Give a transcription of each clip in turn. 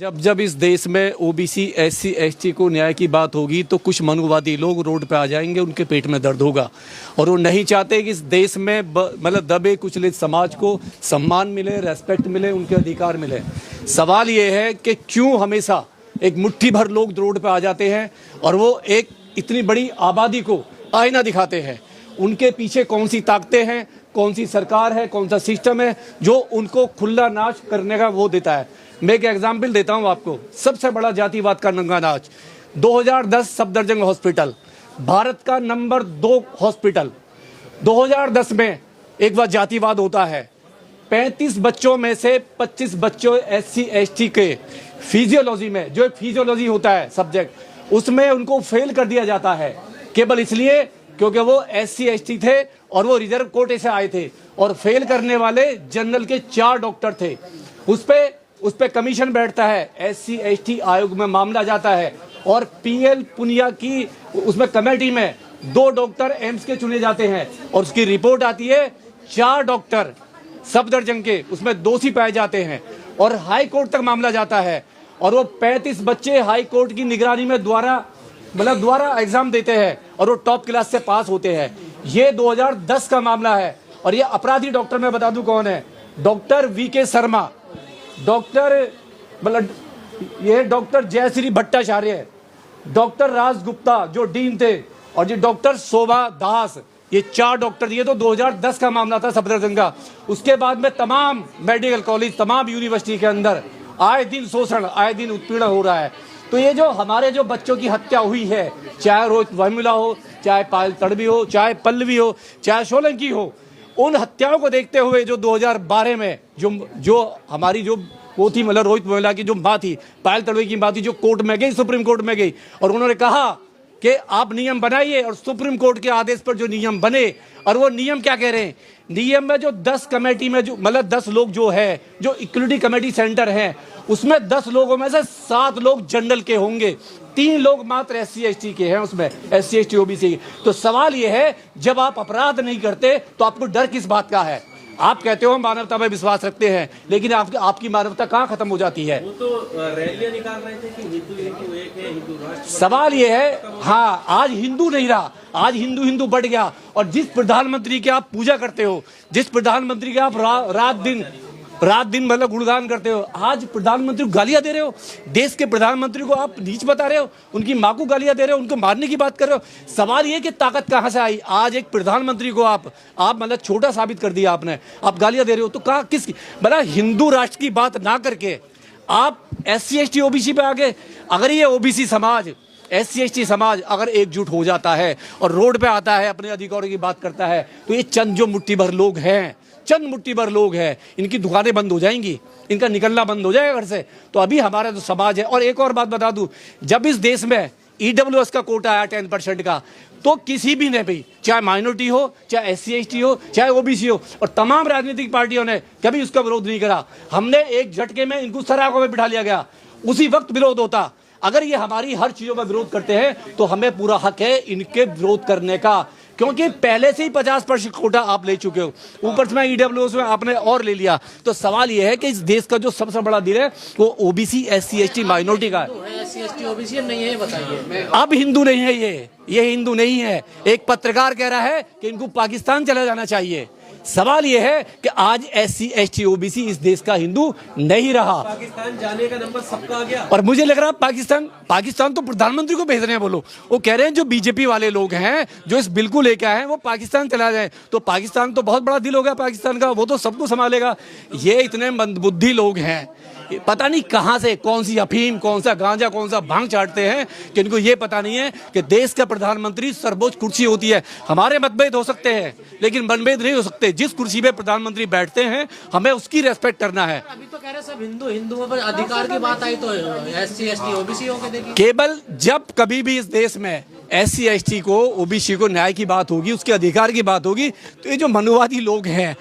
जब जब इस देश में ओबीसी एससी एसटी को न्याय की बात होगी तो कुछ मनुवादी लोग रोड पे आ जाएंगे, उनके पेट में दर्द होगा और वो नहीं चाहते कि इस देश में मतलब दबे कुचले समाज को सम्मान मिले, रेस्पेक्ट मिले, उनके अधिकार मिले। सवाल ये है कि क्यों हमेशा एक मुट्ठी भर लोग रोड पे आ जाते हैं और वो एक इतनी बड़ी आबादी को आईना दिखाते हैं। उनके पीछे कौन सी ताकतें हैं, कौन सी सरकार है, कौन सा सिस्टम है जो उनको खुला नाच करने का वो देता है। मैं एक एग्जाम्पल देता हूं आपको। सबसे बड़ा जातिवाद का नंगा नाच 2010 सफदरजंग हॉस्पिटल, भारत का नंबर 2 हॉस्पिटल। 2010 में एक बार जातिवाद होता है। 35 बच्चों में से 25 बच्चों एससी एसटी के फिजियोलॉजी में, जो फिजियोलॉजी होता है सब्जेक्ट, उसमें उनको फेल कर दिया जाता है केवल इसलिए क्योंकि वो एससी एसटी थे और वो रिजर्व कोटे से आए थे। और फेल करने वाले जनरल के 4 डॉक्टर थे। उस पे कमीशन बैठता है, एससी एसटी आयोग में मामला जाता है और पीएल पुनिया की उसमें कमेटी में 2 डॉक्टर एम्स के चुने जाते हैं और उसकी रिपोर्ट आती है। 4 डॉक्टर सफदरजंग के उसमें दोषी पाए जाते हैं और हाई कोर्ट तक मामला जाता है और वो 35 बच्चे हाई कोर्ट की निगरानी में द्वारा एग्जाम देते हैं और वो टॉप क्लास से पास होते हैं। ये 2010 का मामला है और ये अपराधी डॉक्टर मैं बता दूं कौन है। डॉक्टर वीके शर्मा, ये डॉक्टर जयश्री भट्टाचार्य, डॉक्टर राज गुप्ता जो डीन थे और ये डॉक्टर शोभा दास, ये 4 डॉक्टर। ये तो 2010 का मामला था सफदरजंग का। उसके बाद में तमाम मेडिकल कॉलेज, तमाम यूनिवर्सिटी के अंदर आए दिन शोषण, आए दिन उत्पीड़न हो रहा है। तो ये जो हमारे जो बच्चों की हत्या हुई है, चाहे रोहित वेमुला हो, चाहे पायल तड़वी हो, चाहे पल्लवी हो, चाहे सोलंकी हो, उन हत्याओं को देखते हुए जो 2012 में जो हमारी जो वो थी, मतलब रोहित वेमुला की जो माँ थी, पायल तड़वी की माँ थी, जो कोर्ट में गई, सुप्रीम कोर्ट में गई और उन्होंने कहा कि आप नियम बनाइए। और सुप्रीम कोर्ट के आदेश पर जो नियम बने, और वो नियम क्या कह रहे हैं, नियम में जो 10 कमेटी में जो 10 लोग जो है, जो इक्वलिटी कमेटी सेंटर है, उसमें 10 लोगों में से 7 लोग जनरल के होंगे, 3 लोग मात्र एससी एसटी के हैं, उसमें एससी एसटी ओबीसी। तो सवाल ये है, जब आप अपराध नहीं करते तो आपको डर किस बात का है? आप कहते हो मानवता में विश्वास रखते हैं, लेकिन आपकी मानवता कहाँ खत्म हो जाती है? वो तो रैलियां निकाल रहे थे कि हिंदू एक है, हिंदू राष्ट्र। सवाल ये है, हाँ, आज हिंदू नहीं रहा, आज हिंदू बढ़ गया। और जिस प्रधानमंत्री की आप पूजा करते हो, जिस प्रधानमंत्री के आप रात दिन गुणगान करते हो, आज प्रधानमंत्री को गालियां दे रहे हो। देश के प्रधानमंत्री को आप नीच बता रहे हो, उनकी माँ को गालियां दे रहे हो, उनको मारने की बात कर रहे हो। सवाल ये कि ताकत कहाँ से आई? आज एक प्रधानमंत्री को आप छोटा साबित कर दिया आपने, आप गालियां दे रहे हो। तो कहाँ किसकी हिंदू राष्ट्र की बात ना करके आप एससी एसटी ओबीसी पे आ गए। अगर ये ओबीसी समाज, एससी एसटी समाज अगर एकजुट हो जाता है और रोड पे आता है, अपने अधिकारों की बात करता है, तो ये चंद जो मुट्ठी भर लोग हैं, इनकी दुकानें बंद हो जाएंगी, इनका निकलना बंद हो जाएगा घर से। तो अभी हमारा जो समाज है, और एक और बात बता दूं, जब इस देश में ईडब्ल्यूएस का कोटा आया 10% का, तो किसी भी ने भी, चाहे माइनॉरिटी हो, चाहे एससी एसटी हो, चाहे ओबीसी हो, और तमाम राजनीतिक पार्टियों ने कभी उसका विरोध नहीं करा। हमने एक झटके में इनको सराखों में बिठा लिया गया, उसी वक्त विरोध होता। अगर ये हमारी हर चीजों में विरोध करते हैं तो हमें पूरा हक है इनके विरोध करने का, क्योंकि पहले से ही 50% कोटा आप ले चुके हो, ऊपर से ईडब्ल्यूएस में आपने और ले लिया। तो सवाल ये है कि इस देश का जो सबसे बड़ा दिल है वो ओबीसी एससी एसटी माइनॉरिटी का है। एससी एसटी ओबीसी नहीं है, बताइए। अब हिंदू नहीं है, ये हिंदू नहीं है। एक पत्रकार कह रहा है कि इनको पाकिस्तान चला जाना चाहिए। सवाल यह है कि आज एससी एसटी ओबीसी इस देश का हिंदू नहीं रहा। पाकिस्तान जाने का नंबर सबका आ गया। और मुझे लग रहा है पाकिस्तान तो प्रधानमंत्री को भेज रहे हैं। बोलो, वो कह रहे हैं जो बीजेपी वाले लोग हैं, जो इस बिल को लेकर आए हैं, वो पाकिस्तान चला जाए। तो पाकिस्तान तो बहुत बड़ा दिल हो गया पाकिस्तान का, वो तो सबको संभालेगा। ये इतने मंदबुद्धि लोग हैं, पता नहीं कहां से कौन सी अफीम, कौन सा गांजा, कौन सा भांग चाटते हैं कि इनको ये पता नहीं है कि देश का प्रधानमंत्री सर्वोच्च कुर्सी होती है। हमारे मतभेद हो सकते हैं लेकिन मनभेद नहीं हो सकते। जिस कुर्सी पे प्रधानमंत्री बैठते हैं हमें उसकी रेस्पेक्ट करना है। अभी तो कह रहे सब हिंदुओं पर अधिकार की बात आई तो एससी एसटी ओबीसी हो के देखिए। केवल जब कभी भी इस देश में एससी एसटी को, ओबीसी को न्याय की बात होगी, उसके अधिकार की बात होगी, तो ये जो मनुवादी लोग हैं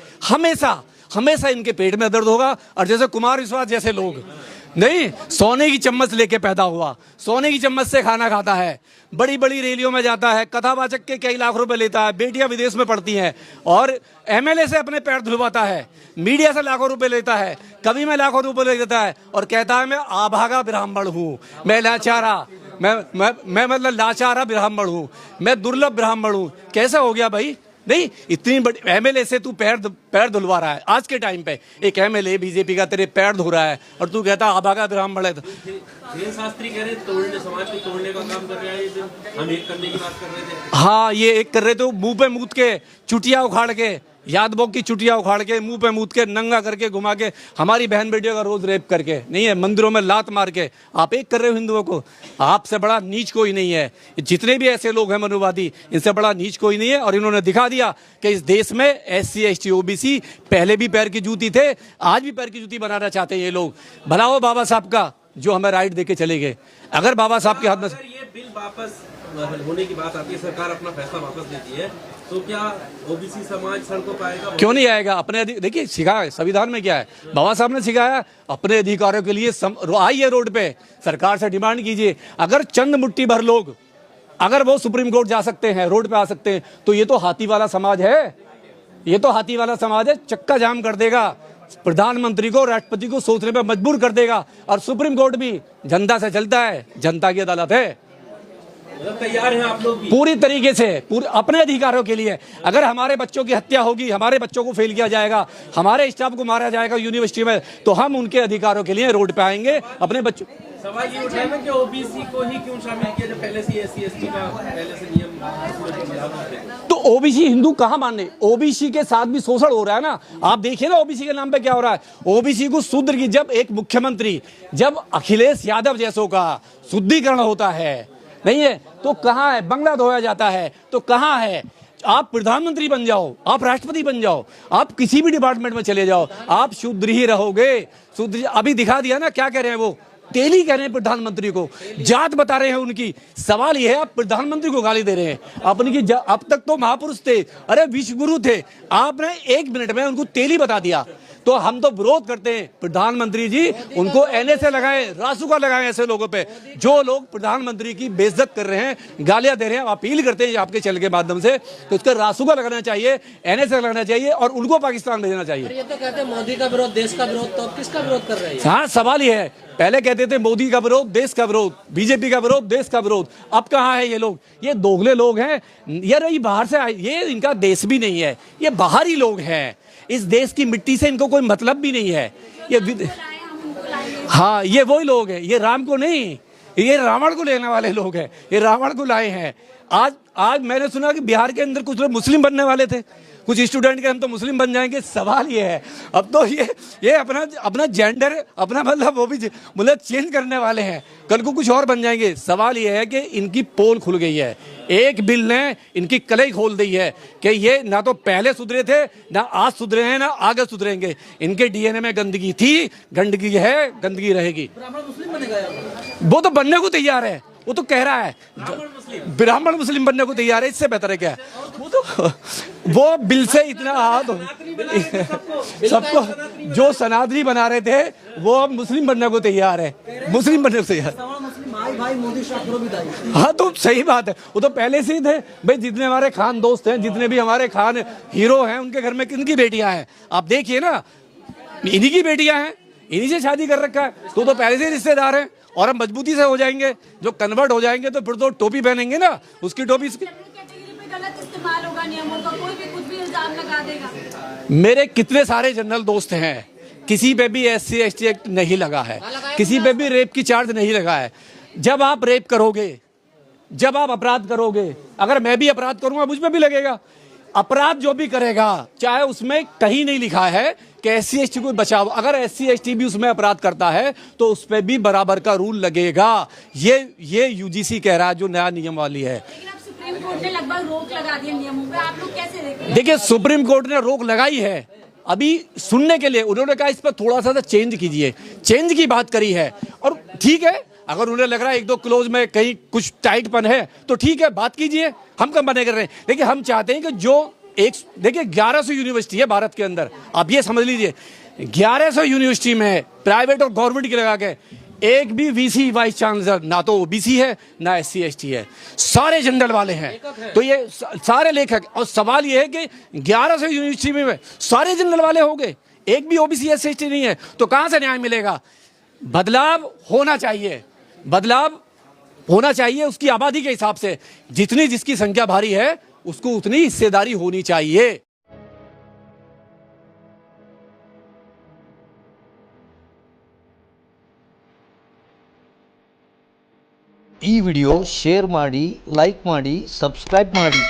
हमेशा इनके पेट में दर्द होगा। और जैसे कुमार विश्वास जैसे लोग नहीं, सोने की चम्मच लेके पैदा हुआ, सोने की चम्मच से खाना खाता है, बड़ी बड़ी रैलियों में जाता है, कथावाचक के कई लाख रुपए लेता है, बेटियां विदेश में पढ़ती हैं और एमएलए से अपने पैर धुलवाता है, मीडिया से लाखों रुपए लेता है, कवि में लाखों रुपए ले लेता है और कहता है मैं आभागा ब्राह्मण हूँ, मैं लाचारा, मैं मतलब लाचारा ब्राह्मण हूँ, मैं दुर्लभ ब्राह्मण हूँ। कैसा हो गया भाई? नहीं, इतनी बड़ी एमएलए से तू पैर धुलवा रहा है। आज के टाइम पे एक एमएलए बीजेपी का तेरे पैर धो रहा है और तू कहता आभागा ब्राह्मण है। जैन शास्त्री कह रहे तोड़ने, समाज को तोड़ने का काम कर रहा है, हम एक करने की बात कर रहे थे। हाँ, ये एक कर रहे थे, मुंह पे मूत के, चुटिया उखाड़ के, यादवों की चुटिया उखाड़ के, मुंह पे मूत के, नंगा करके, घुमा के, हमारी बहन बेटियों का रोज रेप करके, नहीं है, मंदिरों में लात मार के आप एक कर रहे हो हिंदुओं को। आपसे बड़ा नीच कोई नहीं है। जितने भी ऐसे लोग हैं मनुवादी, इनसे बड़ा नीच कोई नहीं है। और इन्होंने दिखा दिया कि इस देश में SC ST OBC पहले भी पैर की जूती थे, आज भी पैर की जूती बनाना चाहते हैं ये लोग। भला हो बाबा साहब का जो हमें राइट देके चले गए। अगर बाबा साहब के हाथ में ये बिल वापस होने की बात आती है, सरकार अपना फैसला वापस लेती है, तो क्या OBC समाज सड़कों पर आएगा? क्यों नहीं आएगा? अपने देखिए सिखाया संविधान में क्या है, बाबा साहब ने सिखाया अपने अधिकारों के लिए आइए रोड पे, सरकार से डिमांड कीजिए। अगर चंद मुट्ठी भर लोग अगर वो सुप्रीम कोर्ट जा सकते हैं, रोड पे आ सकते हैं, तो ये तो हाथी वाला समाज है, ये तो हाथी वाला समाज है। चक्का जाम कर देगा, प्रधानमंत्री को, राष्ट्रपति को सोचने पे मजबूर कर देगा। और सुप्रीम कोर्ट भी जनता से चलता है, जनता की अदालत है। तैयार हैं आप लोग भी पूरी तरीके से, पूरे अपने अधिकारों के लिए। अगर हमारे बच्चों की हत्या होगी, हमारे बच्चों को फेल किया जाएगा, हमारे स्टाफ को मारा जाएगा यूनिवर्सिटी में, तो हम उनके अधिकारों के लिए रोड पे आएंगे अपने बच्चों। सवाल ये उठाएगा कि OBC को ही क्यों शामिल किया जब पहले से SC ST का पहले से नियम? तो OBC हिंदू कहाँ मानने? OBC के साथ भी शोषण हो रहा है ना। आप देखिए ना OBC के नाम पे क्या हो रहा है। OBC को शूद्र की, जब एक मुख्यमंत्री, जब अखिलेश यादव जैसों का शुद्धिकरण होता है, नहीं है तो कहाँ है? बंगला धोया जाता है तो कहाँ है? आप प्रधानमंत्री बन जाओ, आप राष्ट्रपति बन जाओ, आप किसी भी डिपार्टमेंट में चले जाओ, आप शुद्र ही रहोगे। शुद्र अभी दिखा दिया ना, क्या कह रहे हैं वो? तेली कह रहे हैं प्रधानमंत्री को, जात बता रहे हैं उनकी। सवाल यह है, आप प्रधानमंत्री को गाली दे रहे हैं अपनी की। अब तक तो महापुरुष थे, अरे विश्व गुरु थे, आपने 1 मिनट में उनको तेली बता दिया। तो हम तो विरोध करते हैं, प्रधानमंत्री जी उनको NSA लगाएं, रासुका लगाएं ऐसे लोगों पे जो लोग प्रधानमंत्री की बेइज्जत कर रहे हैं, गालियां दे रहे हैं। अपील करते हैं आपके चैनल के माध्यम से तो उसका रासुका लगाना चाहिए, NSA लगाना चाहिए और उनको पाकिस्तान भेजना चाहिए। ये तो कहते हैं मोदी का विरोध, देश का विरोध, तो किसका विरोध कर रहे हैं? हाँ, सवाल ये है, पहले कहते थे मोदी का विरोध, देश का विरोध, बीजेपी का विरोध, देश का विरोध। अब कहाँ है ये लोग? ये दोगले लोग हैं यार, ये बाहर से आए, ये इनका देश भी नहीं है, ये बाहरी लोग हैं। इस देश की मिट्टी से इनको कोई मतलब भी नहीं है। ये हाँ, ये वही लोग हैं, ये राम को नहीं, ये रावण को लेने वाले लोग हैं, ये रावण को लाए हैं। आज मैंने सुना कि बिहार के अंदर कुछ लोग मुस्लिम बनने वाले थे, कुछ स्टूडेंट के हम तो मुस्लिम बन जाएंगे। सवाल ये है, अब तो ये अपना जेंडर, अपना मतलब वो भी मतलब चेंज करने वाले हैं, कल को कुछ और बन जाएंगे। सवाल ये है कि इनकी पोल खुल गई है, एक बिल ने इनकी कलई खोल दी है कि ये ना तो पहले सुधरे थे, ना आज सुधरे हैं, ना आगे सुधरेंगे। इनके DNA में गंदगी थी, गंदगी है, गंदगी रहेगी। ब्राह्मण मुस्लिम बनेगा, वो तो बनने को तैयार है, वो तो कह रहा है ब्राह्मण मुस्लिम बनने को तैयार है। इससे बेहतर है क्या? वो बिल से इतना हाथ सबको जो सनातनी बना रहे थे वो अब मुस्लिम बनने को तैयार है, मुस्लिम बनने को तैयार। भाई मोदी हाँ, तो सही बात है, वो तो पहले से ही थे भाई। जितने हमारे खान दोस्त हैं, जितने भी हमारे खान हीरो हैं, उनके घर में किनकी बेटियां हैं आप देखिए ना, इन्हीं की बेटियां हैं, इन्हीं से शादी कर रखा है। तो पहले से रिश्तेदार हैं और हम मजबूती से हो जाएंगे। जो कन्वर्ट हो जाएंगे तो फिर तो टोपी पहनेंगे ना, उसकी टोपी गलत इस्तेमाल होगा नियमों का, कोई भी कुछ भी इल्जाम लगा देगा। मेरे कितने सारे जनरल दोस्त हैं, किसी पे भी SC ST एक्ट नहीं लगा है, किसी पे भी रेप की चार्ज नहीं लगा है। जब आप रेप करोगे, जब आप अपराध करोगे, अगर मैं भी अपराध करूंगा मुझ पे भी लगेगा। अपराध जो भी करेगा, चाहे उसमें कहीं नहीं लिखा है कि SC ST को बचाओ, अगर SC ST भी उसमें अपराध करता है तो उस पर भी बराबर का रूल लगेगा। ये UGC कह रहा है, जो नया नियम वाली है। लेकिन अब सुप्रीम कोर्ट ने लगभग रोक लगा दी नियमों पे, आप लोग कैसे देख रहे हैं? देखिए, सुप्रीम कोर्ट ने रोक लगाई है अभी सुनने के लिए। उन्होंने कहा इस पर थोड़ा सा चेंज कीजिए, चेंज की बात करी है। और ठीक है, अगर उन्हें लग रहा है 1-2 क्लोज में कहीं कुछ टाइटपन है तो ठीक है, बात कीजिए, हम कम मना कर रहे हैं। लेकिन हम चाहते हैं कि जो एक देखिए 1100 यूनिवर्सिटी है भारत के अंदर, आप ये समझ लीजिए 1100 यूनिवर्सिटी में प्राइवेट और गवर्नमेंट की लगा के एक भी वीसी वाइस चांसलर ना तो ओबीसी है ना एससी एसटी है, सारे जनरल वाले हैं। तो ये सारे लेखक, और सवाल ये है कि 1100 यूनिवर्सिटी में सारे जनरल वाले हो गए, एक भी ओबीसी एससी एसटी नहीं है, तो कहां से न्याय मिलेगा? बदलाव होना चाहिए, बदलाव होना चाहिए उसकी आबादी के हिसाब से, जितनी जिसकी संख्या भारी है उसको उतनी हिस्सेदारी होनी चाहिए। ಈ ವಿಡಿಯೋ ಶೇರ್ ಮಾಡಿ, ಲೈಕ್ ಮಾಡಿ, ಸಬ್ಸ್ಕ್ರೈಬ್ ಮಾಡಿ.